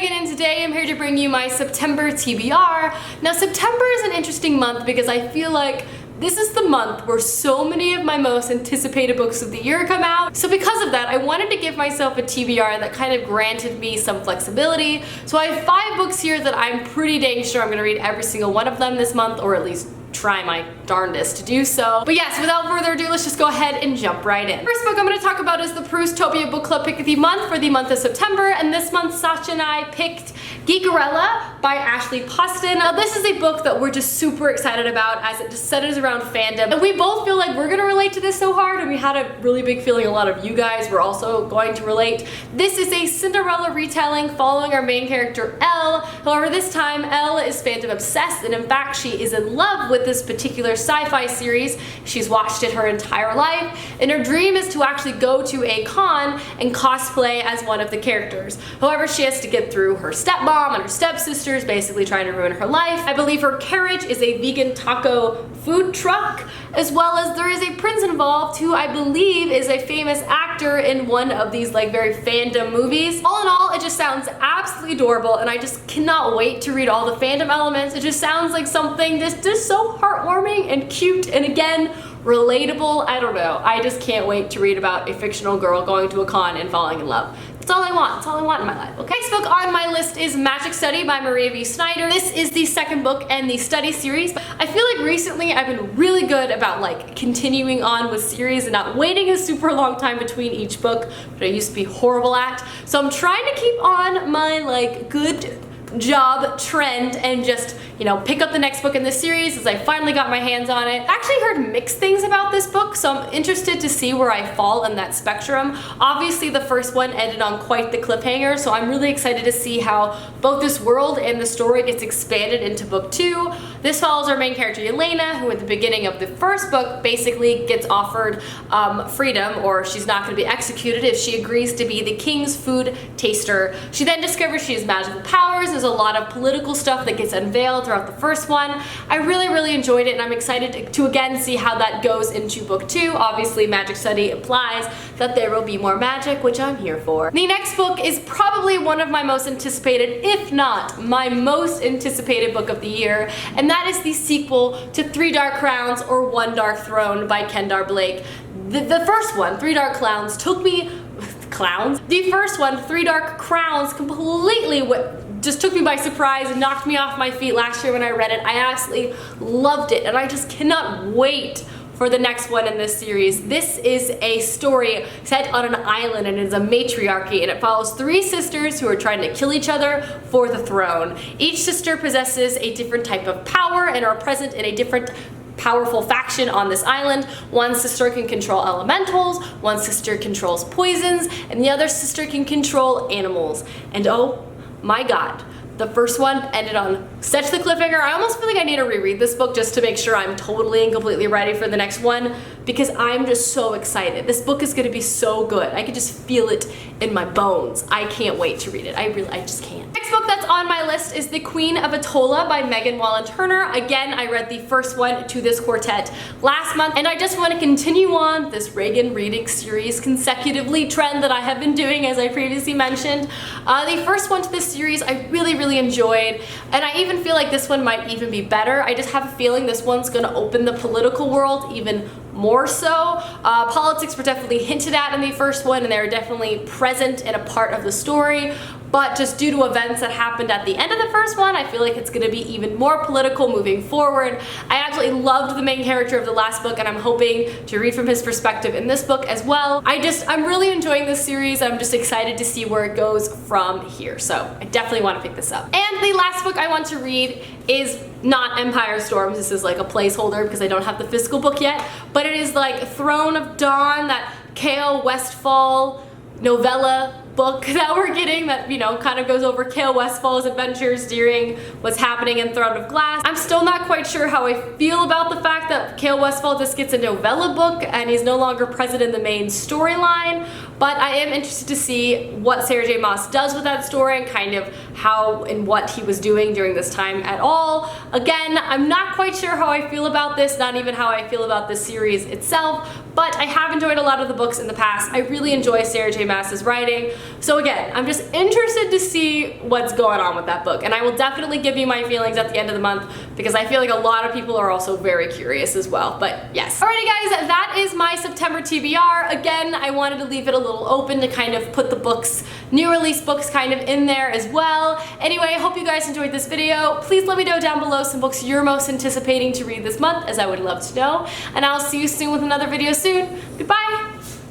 Megan, and today I'm here to bring you my September TBR. Now, September is an interesting month because I feel like this is the month where so many of my most anticipated books of the year come out. So because of that, I wanted to give myself a TBR that kind of granted me some flexibility. So I have 5 books here that I'm pretty dang sure I'm going to read every single one of them this month, or at least try my darndest to do so. But yes, without further ado, let's just go ahead and jump right in. First book I'm going to talk about is the Proustopia Book Club Pick of the Month for the month of September, and this month Sacha and I picked Geekerella by Ashley Poston. Now this is a book that we're just super excited about as it just centers around fandom, and we both feel like we're going to relate to this so hard, and we had a really big feeling a lot of you guys were also going to relate. This is a Cinderella retelling following our main character Elle. However, this time Elle is fandom obsessed, and in fact she is in love with this particular sci-fi series. She's watched it her entire life, and her dream is to actually go to a con and cosplay as one of the characters. However, she has to get through her stepmom and her stepsisters basically trying to ruin her life. I believe her carriage is a vegan taco food truck, as well as there is a prince involved who I believe is a famous actor in one of these like very fandom movies. All in all, it just sounds absolutely adorable, and I just cannot wait to read all the fandom elements. It just sounds like something just so heartwarming and cute, and again, relatable. I don't know. I just can't wait to read about a fictional girl going to a con and falling in love. That's all I want. That's all I want in my life. Okay. Next book on my list is Magic Study by Maria V. Snyder. This is the second book in the study series. I feel like recently I've been really good about like continuing on with series and not waiting a super long time between each book, which I used to be horrible at. So I'm trying to keep on my like good job trend and just, you know, pick up the next book in this series as I finally got my hands on it. I actually heard mixed things about this book, so I'm interested to see where I fall in that spectrum. Obviously the first one ended on quite the cliffhanger, so I'm really excited to see how both this world and the story gets expanded into book 2. This follows our main character Elena, who at the beginning of the first book basically gets offered freedom, or she's not going to be executed if she agrees to be the king's food taster. She then discovers she has magical powers. There's a lot of political stuff that gets unveiled throughout the first one. I really enjoyed it, and I'm excited to again see how that goes into book 2. Obviously Magic Study implies that there will be more magic, which I'm here for. The next book is probably one of my most anticipated, if not my most anticipated book of the year, and that is the sequel to 3 Dark Crowns or 1 Dark Throne by Kendar Blake. The first one, 3 Dark Clowns, took me The first one, 3 Dark Crowns, completely just took me by surprise and knocked me off my feet last year when I read it. I absolutely loved it, and I just cannot wait for the next one in this series. This is a story set on an island, and it is a matriarchy, and it follows 3 sisters who are trying to kill each other for the throne. Each sister possesses a different type of power and are present in a different powerful faction on this island. One sister can control elementals, one sister controls poisons, and the other sister can control animals. And oh my god, the first one ended on such the cliffhanger. I almost feel like I need to reread this book just to make sure I'm totally and completely ready for the next one, because I'm just so excited. This book is going to be so good. I can just feel it in my bones. I can't wait to read it. I just can't. Next book that's on my list is The Queen of Tola by Megan Walla Turner. Again, I read the first one to this quartet last month, and I just want to continue on this Reagan reading series consecutively trend that I have been doing, as I previously mentioned. The first one to this series I really enjoyed, and I even feel like this one might even be better. I just have a feeling this one's going to open the political world even more so. Politics were definitely hinted at in the first one, and they were definitely present in a part of the story, but just due to events that happened at the end of the first one, I feel like it's going to be even more political moving forward. I absolutely loved the main character of the last book, and I'm hoping to read from his perspective in this book as well. I'm really enjoying this series. I'm just excited to see where it goes from here, so I definitely want to pick this up. And the last book I want to read is not Empire Storms. This is like a placeholder because I don't have the physical book yet, but it is like Throne of Dawn, that K.O. Westphal novella book that we're getting that, you know, kind of goes over K.O. Westphal's adventures during what's happening in Throne of Glass. I'm still not quite sure how I feel about the fact that K.O. Westphal just gets a novella book and he's no longer present in the main storyline, but I am interested to see what Sarah J. Maas does with that story and kind of how and what he was doing during this time at all. Again, I'm not quite sure how I feel about this, not even how I feel about this series itself, but I have enjoyed a lot of the books in the past. I really enjoy Sarah J. Maas's writing. So again, I'm just interested to see what's going on with that book, and I will definitely give you my feelings at the end of the month because I feel like a lot of people are also very curious as well, but yes. Alrighty guys, that is my September TBR. Again, I wanted to leave it a little open to kind of put the books, new release books kind of in there as well. Anyway, I hope you guys enjoyed this video. Please let me know down below some books you're most anticipating to read this month, as I would love to know, and I'll see you soon with another video soon. Goodbye!